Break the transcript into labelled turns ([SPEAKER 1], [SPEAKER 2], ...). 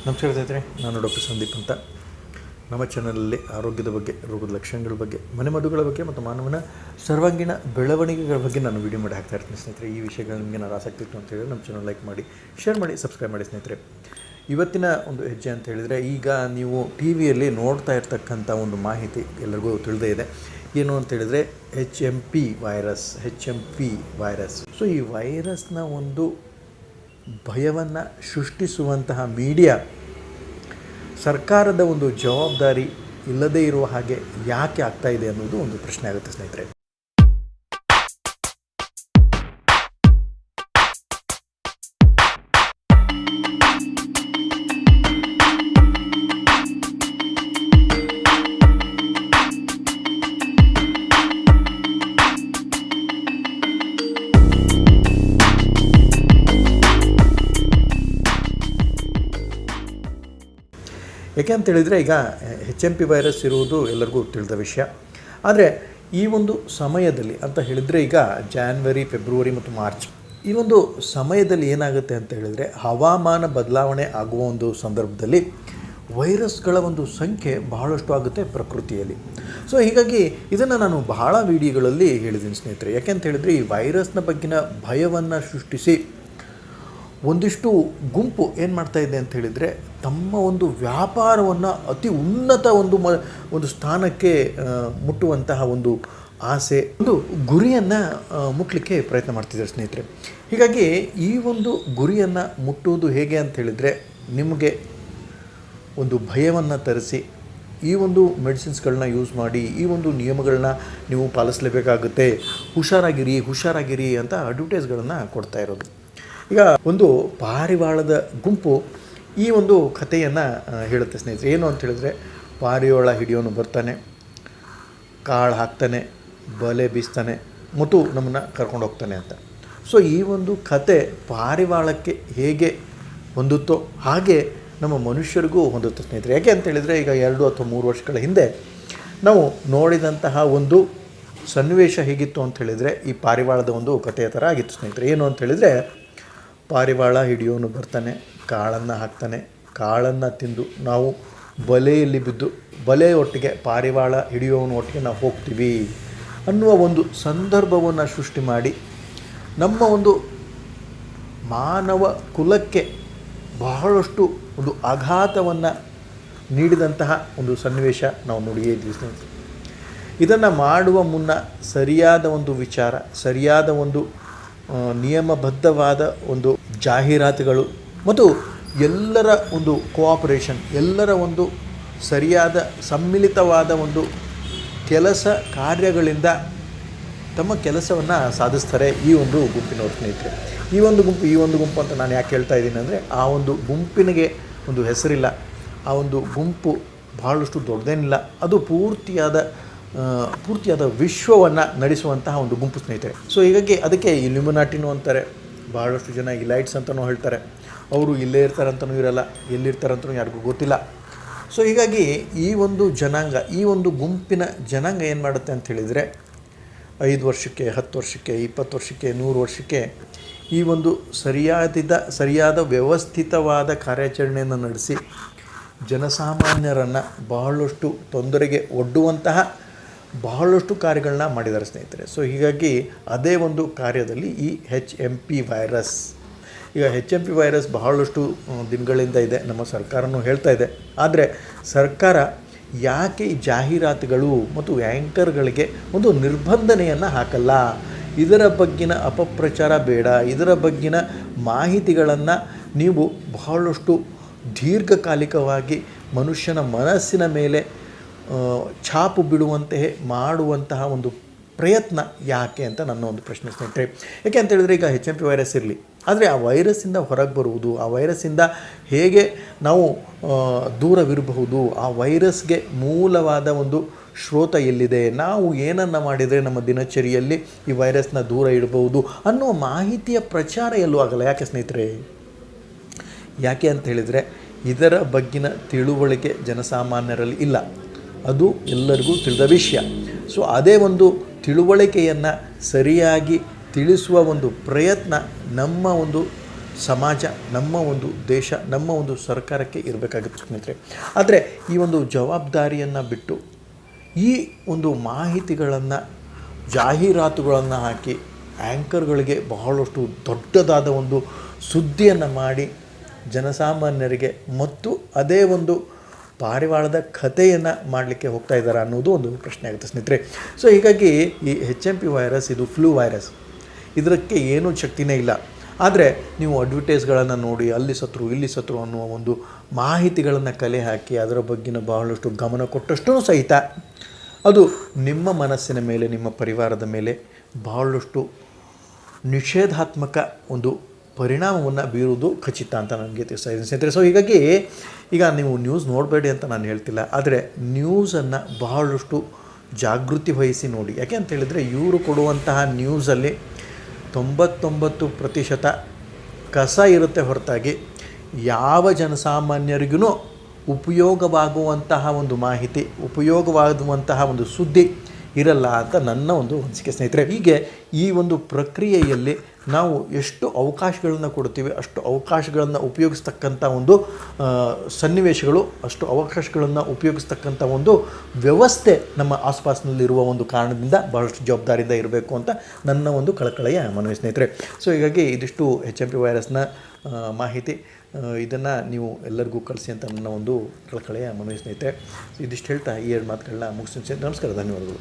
[SPEAKER 1] ನಮಸ್ಕಾರ ಸ್ನೇಹಿತರೆ, ನಾನು ಡಾಕ್ಟರ್ ಸಂದೀಪ್ ಅಂತ. ನಮ್ಮ ಚಾನಲಲ್ಲಿ ಆರೋಗ್ಯದ ಬಗ್ಗೆ, ರೋಗದ ಲಕ್ಷಣಗಳ ಬಗ್ಗೆ, ಮನೆಮದ್ದುಗಳ ಬಗ್ಗೆ ಮತ್ತು ಮಾನವನ ಸರ್ವಾಂಗೀಣ ಬೆಳವಣಿಗೆಗಳ ಬಗ್ಗೆ ನಾನು ವೀಡಿಯೋ ಮಾಡಿ ಹಾಕ್ತಾ ಇರ್ತೀನಿ ಸ್ನೇಹಿತರೆ. ಈ ವಿಷಯಗಳು ನಿಮಗೆ ನಾನು ಆಸಕ್ತಿ ಇತ್ತು ಅಂತ ಹೇಳಿದ್ರೆ ನಮ್ಮ ಚಾನಲ್ ಲೈಕ್ ಮಾಡಿ, ಶೇರ್ ಮಾಡಿ, ಸಬ್ಸ್ಕ್ರೈಬ್ ಮಾಡಿ ಸ್ನೇಹಿತರೆ. ಇವತ್ತಿನ ಒಂದು ಹೆಜ್ಜೆ ಅಂತ ಹೇಳಿದರೆ, ಈಗ ನೀವು ಟಿ ವಿಯಲ್ಲಿ ನೋಡ್ತಾ ಇರ್ತಕ್ಕಂಥ ಒಂದು ಮಾಹಿತಿ ಎಲ್ಲರಿಗೂ ತಿಳಿದೇ ಇದೆ. ಏನು ಅಂತ ಹೇಳಿದರೆ HMP ವೈರಸ್. ಸೊ ಈ ವೈರಸ್ನ ಒಂದು ಭಯವನ್ನು ಸೃಷ್ಟಿಸುವಂತಹ ಮೀಡಿಯಾ ಸರ್ಕಾರದ ಒಂದು ಜವಾಬ್ದಾರಿ ಇಲ್ಲದೇ ಇರುವ ಹಾಗೆ ಯಾಕೆ ಆಗ್ತಾ ಇದೆ ಅನ್ನೋದು ಒಂದು ಪ್ರಶ್ನೆ ಆಗುತ್ತೆ ಸ್ನೇಹಿತರೆ. ಯಾಕೆ ಅಂತೇಳಿದರೆ, ಈಗ HMP ವೈರಸ್ ಇರುವುದು ಎಲ್ಲರಿಗೂ ತಿಳಿದ ವಿಷಯ. ಆದರೆ ಈ ಒಂದು ಸಮಯದಲ್ಲಿ ಅಂತ ಹೇಳಿದರೆ, ಈಗ ಜಾನ್ವರಿ, ಫೆಬ್ರವರಿ ಮತ್ತು ಮಾರ್ಚ್ ಈ ಒಂದು ಸಮಯದಲ್ಲಿ ಏನಾಗುತ್ತೆ ಅಂತ ಹೇಳಿದರೆ, ಹವಾಮಾನ ಬದಲಾವಣೆ ಆಗುವ ಒಂದು ಸಂದರ್ಭದಲ್ಲಿ ವೈರಸ್ಗಳ ಒಂದು ಸಂಖ್ಯೆ ಬಹಳಷ್ಟು ಆಗುತ್ತೆ ಪ್ರಕೃತಿಯಲ್ಲಿ. ಸೊ ಹೀಗಾಗಿ ಇದನ್ನು ನಾನು ಬಹಳ ವಿಡಿಯೋಗಳಲ್ಲಿ ಹೇಳಿದ್ದೀನಿ ಸ್ನೇಹಿತರೆ. ಯಾಕೆ ಅಂತ ಹೇಳಿದರೆ, ಈ ವೈರಸ್ನ ಬಗ್ಗಿನ ಭಯವನ್ನು ಸೃಷ್ಟಿಸಿ ಒಂದಿಷ್ಟು ಗುಂಪು ಏನು ಮಾಡ್ತಾ ಇದೆ ಅಂತ ಹೇಳಿದರೆ, ತಮ್ಮ ಒಂದು ವ್ಯಾಪಾರವನ್ನು ಅತಿ ಉನ್ನತ ಒಂದು ಸ್ಥಾನಕ್ಕೆ ಮುಟ್ಟುವಂತಹ ಒಂದು ಆಸೆ, ಒಂದು ಗುರಿಯನ್ನು ಮುಟ್ಟಲಿಕ್ಕೆ ಪ್ರಯತ್ನ ಮಾಡ್ತಿದ್ದಾರೆ ಸ್ನೇಹಿತರೆ. ಹೀಗಾಗಿ ಈ ಒಂದು ಗುರಿಯನ್ನು ಮುಟ್ಟುವುದು ಹೇಗೆ ಅಂತ ಹೇಳಿದರೆ, ನಿಮಗೆ ಒಂದು ಭಯವನ್ನು ತರಿಸಿ ಈ ಒಂದು ಮೆಡಿಸಿನ್ಸ್ಗಳನ್ನ ಯೂಸ್ ಮಾಡಿ, ಈ ಒಂದು ನಿಯಮಗಳನ್ನ ನೀವು ಪಾಲಿಸಲೇಬೇಕಾಗುತ್ತೆ, ಹುಷಾರಾಗಿರಿ ಅಂತ ಅಡ್ವರ್ಟೈಸ್ಗಳನ್ನು ಕೊಡ್ತಾ ಇರೋದು. ಈಗ ಒಂದು ಪಾರಿವಾಳದ ಗುಂಪು ಈ ಒಂದು ಕಥೆಯನ್ನು ಹೇಳುತ್ತೆ ಸ್ನೇಹಿತರೆ. ಏನು ಅಂತ ಹೇಳಿದ್ರೆ, ಪಾರಿವಾಳ ಹಿಡಿಯೋನು ಬರ್ತಾನೆ, ಕಾಳು ಹಾಕ್ತಾನೆ, ಬಲೆ ಬೀಸ್ತಾನೆ ಮತ್ತು ನಮ್ಮನ್ನು ಕರ್ಕೊಂಡು ಹೋಗ್ತಾನೆ ಅಂತ. ಸೊ ಈ ಒಂದು ಕತೆ ಪಾರಿವಾಳಕ್ಕೆ ಹೇಗೆ ಹೊಂದುತ್ತೋ ಹಾಗೆ ನಮ್ಮ ಮನುಷ್ಯರಿಗೂ ಹೊಂದುತ್ತೆ ಸ್ನೇಹಿತರೆ. ಯಾಕೆ ಅಂತ ಹೇಳಿದರೆ, ಈಗ 2 ಅಥವಾ 3 ವರ್ಷಗಳ ಹಿಂದೆ ನಾವು ನೋಡಿದಂತಹ ಒಂದು ಸನ್ನಿವೇಶ ಹೇಗಿತ್ತು ಅಂತ ಹೇಳಿದರೆ, ಈ ಪಾರಿವಾಳದ ಒಂದು ಕಥೆಯ ಥರ ಆಗಿತ್ತು ಸ್ನೇಹಿತರೆ. ಏನು ಅಂತ ಹೇಳಿದರೆ, ಪಾರಿವಾಳ ಹಿಡಿಯೋನು ಬರ್ತಾನೆ, ಕಾಳನ್ನು ಹಾಕ್ತಾನೆ, ಕಾಳನ್ನು ತಿಂದು ನಾವು ಬಲೆಯಲ್ಲಿ ಬಿದ್ದು ಬಲೆ ಒಟ್ಟಿಗೆ ಪಾರಿವಾಳ ಹಿಡಿಯೋನು ಒಟ್ಟಿಗೆ ನಾವು ಹೋಗ್ತೀವಿ ಅನ್ನುವ ಒಂದು ಸಂದರ್ಭವನ್ನು ಸೃಷ್ಟಿ ಮಾಡಿ ನಮ್ಮ ಒಂದು ಮಾನವ ಕುಲಕ್ಕೆ ಬಹಳಷ್ಟು ಒಂದು ಆಘಾತವನ್ನು ನೀಡಿದಂತಹ ಒಂದು ಸನ್ನಿವೇಶ ನಾವು ನೋಡಿಯೇ ಇದ್ದೀವಿ ಸ್ನೇಹಿತರೆ. ಇದನ್ನು ಮಾಡುವ ಮುನ್ನ ಸರಿಯಾದ ಒಂದು ವಿಚಾರ, ಸರಿಯಾದ ಒಂದು ನಿಯಮಬದ್ಧವಾದ ಒಂದು ಜಾಹೀರಾತುಗಳು ಮತ್ತು ಎಲ್ಲರ ಒಂದು ಕೋಆಪರೇಷನ್, ಎಲ್ಲರ ಒಂದು ಸರಿಯಾದ ಸಮ್ಮಿಳಿತವಾದ ಒಂದು ಕೆಲಸ ಕಾರ್ಯಗಳಿಂದ ತಮ್ಮ ಕೆಲಸವನ್ನು ಸಾಧಿಸ್ತಾರೆ ಈ ಒಂದು ಗುಂಪಿನವ್ರ ಸ್ನೇಹಿತರೆ. ಈ ಒಂದು ಗುಂಪು ಅಂತ ನಾನು ಯಾಕೆ ಹೇಳ್ತಾ ಇದ್ದೀನಿ ಅಂದರೆ, ಆ ಒಂದು ಗುಂಪಿನಿಗೆ ಒಂದು ಹೆಸರಿಲ್ಲ, ಆ ಒಂದು ಗುಂಪು ಬಹಳಷ್ಟು ದೊಡ್ಡದೇನಿಲ್ಲ, ಅದು ಪೂರ್ತಿಯಾದ ವಿಶ್ವವನ್ನು ನಡೆಸುವಂತಹ ಒಂದು ಗುಂಪು ಸ್ನೇಹಿತರೆ. ಸೊ ಹೀಗಾಗಿ ಅದಕ್ಕೆ ಇಲ್ಯುಮಿನಾಟಿನೂ ಅಂತಾರೆ, ಬಹಳಷ್ಟು ಜನ ಇಲೈಟ್ಸ್ ಅಂತಲೂ ಹೇಳ್ತಾರೆ. ಅವರು ಇಲ್ಲೇ ಇರ್ತಾರಂತನೂ ಇರಲ್ಲ, ಎಲ್ಲಿರ್ತಾರಂತನೂ ಯಾರಿಗೂ ಗೊತ್ತಿಲ್ಲ. ಸೊ ಹೀಗಾಗಿ ಈ ಒಂದು ಜನಾಂಗ, ಈ ಒಂದು ಗುಂಪಿನ ಜನಾಂಗ ಏನು ಮಾಡುತ್ತೆ ಅಂತ ಹೇಳಿದರೆ, 5 ವರ್ಷಕ್ಕೆ, 10 ವರ್ಷಕ್ಕೆ, 20 ವರ್ಷಕ್ಕೆ, 100 ವರ್ಷಕ್ಕೆ ಈ ಒಂದು ಸರಿಯಾದ ವ್ಯವಸ್ಥಿತವಾದ ಕಾರ್ಯಾಚರಣೆಯನ್ನು ನಡೆಸಿ ಜನಸಾಮಾನ್ಯರನ್ನು ಬಹಳಷ್ಟು ತೊಂದರೆಗೆ ಒಡ್ಡುವಂತಹ ಬಹಳಷ್ಟು ಕಾರ್ಯಗಳನ್ನ ಮಾಡಿದ್ದಾರೆ ಸ್ನೇಹಿತರೆ. ಸೊ ಹೀಗಾಗಿ ಅದೇ ಒಂದು ಕಾರ್ಯದಲ್ಲಿ ಈ HMP ವೈರಸ್, ಈಗ HMP ವೈರಸ್ ಬಹಳಷ್ಟು ದಿನಗಳಿಂದ ಇದೆ, ನಮ್ಮ ಸರ್ಕಾರನೂ ಹೇಳ್ತಾ ಇದೆ. ಆದರೆ ಸರ್ಕಾರ ಯಾಕೆ ಈ ಜಾಹೀರಾತುಗಳು ಮತ್ತು ಆ್ಯಂಕರ್ಗಳಿಗೆ ಒಂದು ನಿರ್ಬಂಧನೆಯನ್ನು ಹಾಕಲ್ಲ? ಇದರ ಬಗ್ಗಿನ ಅಪಪ್ರಚಾರ ಬೇಡ, ಇದರ ಬಗ್ಗಿನ ಮಾಹಿತಿಗಳನ್ನು ನೀವು ಬಹಳಷ್ಟು ದೀರ್ಘಕಾಲಿಕವಾಗಿ ಮನುಷ್ಯನ ಮನಸ್ಸಿನ ಮೇಲೆ ಛಾಪು ಬಿಡುವಂತೆ ಮಾಡುವಂತಹ ಒಂದು ಪ್ರಯತ್ನ ಯಾಕೆ ಅಂತ ನನ್ನ ಒಂದು ಪ್ರಶ್ನೆ ಸ್ನೇಹಿತರೆ. ಯಾಕೆ ಅಂತ ಹೇಳಿದರೆ, ಈಗ HMP ವೈರಸ್ ಇರಲಿ, ಆದರೆ ಆ ವೈರಸ್ಸಿಂದ ಹೊರಗೆ ಬರುವುದು, ಆ ವೈರಸ್ಸಿಂದ ಹೇಗೆ ನಾವು ದೂರವಿರಬಹುದು, ಆ ವೈರಸ್ಗೆ ಮೂಲವಾದ ಒಂದು ಸ್ರೋತ ಎಲ್ಲಿದೆ, ನಾವು ಏನನ್ನು ಮಾಡಿದರೆ ನಮ್ಮ ದಿನಚರಿಯಲ್ಲಿ ಈ ವೈರಸ್ನ ದೂರ ಇಡಬಹುದು ಅನ್ನುವ ಮಾಹಿತಿಯ ಪ್ರಚಾರ ಎಲ್ಲೂ ಆಗಲ್ಲ. ಯಾಕೆ ಸ್ನೇಹಿತರೆ? ಯಾಕೆ ಅಂತ ಹೇಳಿದರೆ, ಇದರ ಬಗ್ಗಿನ ತಿಳುವಳಿಕೆ ಜನಸಾಮಾನ್ಯರಲ್ಲಿ ಇಲ್ಲ, ಅದು ಎಲ್ಲರಿಗೂ ತಿಳಿದ ವಿಷಯ. ಸೊ ಅದೇ ಒಂದು ತಿಳುವಳಿಕೆಯನ್ನು ಸರಿಯಾಗಿ ತಿಳಿಸುವ ಒಂದು ಪ್ರಯತ್ನ ನಮ್ಮ ಒಂದು ಸಮಾಜ, ನಮ್ಮ ಒಂದು ದೇಶ, ನಮ್ಮ ಒಂದು ಸರ್ಕಾರಕ್ಕೆ ಇರಬೇಕಾಗುತ್ತೆ ಸ್ನೇಹಿತರೆ. ಆದರೆ ಈ ಒಂದು ಜವಾಬ್ದಾರಿಯನ್ನು ಬಿಟ್ಟು ಈ ಒಂದು ಮಾಹಿತಿಗಳನ್ನು, ಜಾಹೀರಾತುಗಳನ್ನು ಹಾಕಿ ಆ್ಯಂಕರ್ಗಳಿಗೆ ಬಹಳಷ್ಟು ದೊಡ್ಡದಾದ ಒಂದು ಸುದ್ದಿಯನ್ನು ಮಾಡಿ ಜನಸಾಮಾನ್ಯರಿಗೆ ಮತ್ತು ಅದೇ ಒಂದು ಪಾರಿವಾಳದ ಕಥೆಯನ್ನು ಮಾಡಲಿಕ್ಕೆ ಹೋಗ್ತಾ ಇದ್ದಾರೆ ಅನ್ನೋದು ಒಂದು ಪ್ರಶ್ನೆ ಆಗುತ್ತೆ ಸ್ನೇಹಿತರೆ. ಸೊ ಹೀಗಾಗಿ ಈ HMP ವೈರಸ್ ಇದು ಫ್ಲೂ ವೈರಸ್, ಇದಕ್ಕೆ ಏನೂ ಶಕ್ತಿನೇ ಇಲ್ಲ. ಆದರೆ ನೀವು ಅಡ್ವರ್ಟೈಸ್ಗಳನ್ನು ನೋಡಿ ಅಲ್ಲಿ ಸತ್ರು ಇಲ್ಲಿ ಸತ್ರು ಅನ್ನುವ ಒಂದು ಮಾಹಿತಿಗಳನ್ನು ಕಲೆ ಹಾಕಿ ಅದರ ಬಗ್ಗಿನ ಬಹಳಷ್ಟು ಗಮನ ಕೊಟ್ಟಷ್ಟು ಸಹಿತ ಅದು ನಿಮ್ಮ ಮನಸ್ಸಿನ ಮೇಲೆ, ನಿಮ್ಮ ಪರಿವಾರದ ಮೇಲೆ ಬಹಳಷ್ಟು ನಿಷೇಧಾತ್ಮಕ ಒಂದು ಪರಿಣಾಮವನ್ನು ಬೀರುವುದು ಖಚಿತ ಅಂತ ನನಗೆ ತಿಳಿಸ್ತಾ ಇದ್ದೀನಿ ಸ್ನೇಹಿತರೆ. ಸೊ ಹೀಗಾಗಿ ಈಗ ನೀವು ನ್ಯೂಸ್ ನೋಡಬೇಡಿ ಅಂತ ನಾನು ಹೇಳ್ತಿಲ್ಲ, ಆದರೆ ನ್ಯೂಸನ್ನು ಬಹಳಷ್ಟು ಜಾಗೃತಿ ವಹಿಸಿ ನೋಡಿ. ಯಾಕೆ ಅಂತ ಹೇಳಿದರೆ ಇವರು ಕೊಡುವಂತಹ ನ್ಯೂಸಲ್ಲಿ 99% ಕಸ ಇರುತ್ತೆ ಹೊರತಾಗಿ ಯಾವ ಜನಸಾಮಾನ್ಯರಿಗೂ ಉಪಯೋಗವಾಗುವಂತಹ ಒಂದು ಮಾಹಿತಿ, ಉಪಯೋಗವಾಗುವಂತಹ ಒಂದು ಸುದ್ದಿ ಇರಲ್ಲ ಅಂತ ನನ್ನ ಒಂದು ಅನಿಸಿಕೆ ಸ್ನೇಹಿತರೆ. ಹೀಗೆ ಈ ಒಂದು ಪ್ರಕ್ರಿಯೆಯಲ್ಲಿ ನಾವು ಎಷ್ಟು ಅವಕಾಶಗಳನ್ನು ಕೊಡ್ತೀವಿ ಅಷ್ಟು ಅವಕಾಶಗಳನ್ನು ಉಪಯೋಗಿಸ್ತಕ್ಕಂಥ ಒಂದು ಸನ್ನಿವೇಶಗಳು, ಅಷ್ಟು ಅವಕಾಶಗಳನ್ನು ಉಪಯೋಗಿಸ್ತಕ್ಕಂಥ ಒಂದು ವ್ಯವಸ್ಥೆ ನಮ್ಮ ಆಸ್ಪಾಸ್ನಲ್ಲಿರುವ ಒಂದು ಕಾರಣದಿಂದ ಬಹಳಷ್ಟು ಜವಾಬ್ದಾರಿಯಿಂದ ಇರಬೇಕು ಅಂತ ನನ್ನ ಒಂದು ಕಳಕಳೆಯ ಮನವಿ ಸ್ನೇಹಿತರೆ. ಸೊ ಹೀಗಾಗಿ ಇದಿಷ್ಟು HMP ವೈರಸ್ನ ಮಾಹಿತಿ, ಇದನ್ನು ನೀವು ಎಲ್ಲರಿಗೂ ಕಳಿಸಿ ಅಂತ ನನ್ನ ಒಂದು ಕಳಕಳೆಯ ಮನವಿ ಸ್ನೇಹಿತರೆ. ಇದಿಷ್ಟು ಹೇಳ್ತಾ ಈ 2 ಮಾತುಗಳನ್ನ ಮುಗಿಸ್ತೀನಿ. ನಮಸ್ಕಾರ, ಧನ್ಯವಾದಗಳು.